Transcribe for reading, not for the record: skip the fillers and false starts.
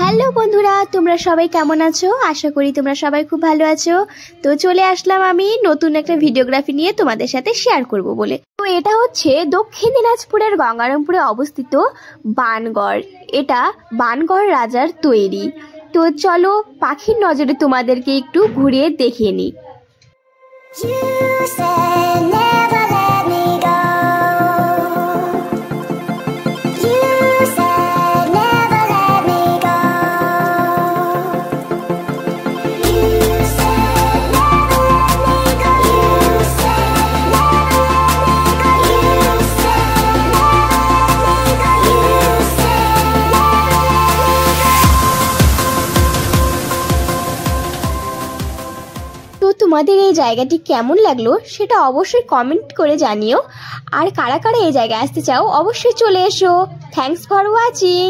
Hello বন্ধুরা, তোমরা সবাই কেমন আছো? আশা করি তোমরা সবাই খুব ভালো আছো। তো চলে আসলাম আমি নতুন একটা ভিডিওগ্রাফি নিয়ে তোমাদের সাথে শেয়ার করব বলে। তো এটা হচ্ছে দক্ষিণ দিনাজপুরের গঙ্গারামপুরে অবস্থিত বানগড়। এটা বানগড় রাজার তৈরি। তো চলো পাখির নজরে তোমাদেরকে একটু ঘুরিয়ে দেখিয়ে নিই। তো তোমাদের এই জায়গাটি কেমন লাগলো সেটা অবশ্যই কমেন্ট করে জানিও। আর কারা কারা এই জায়গায় আসতে চাও অবশ্যই চলে এসো। Thanks for watching.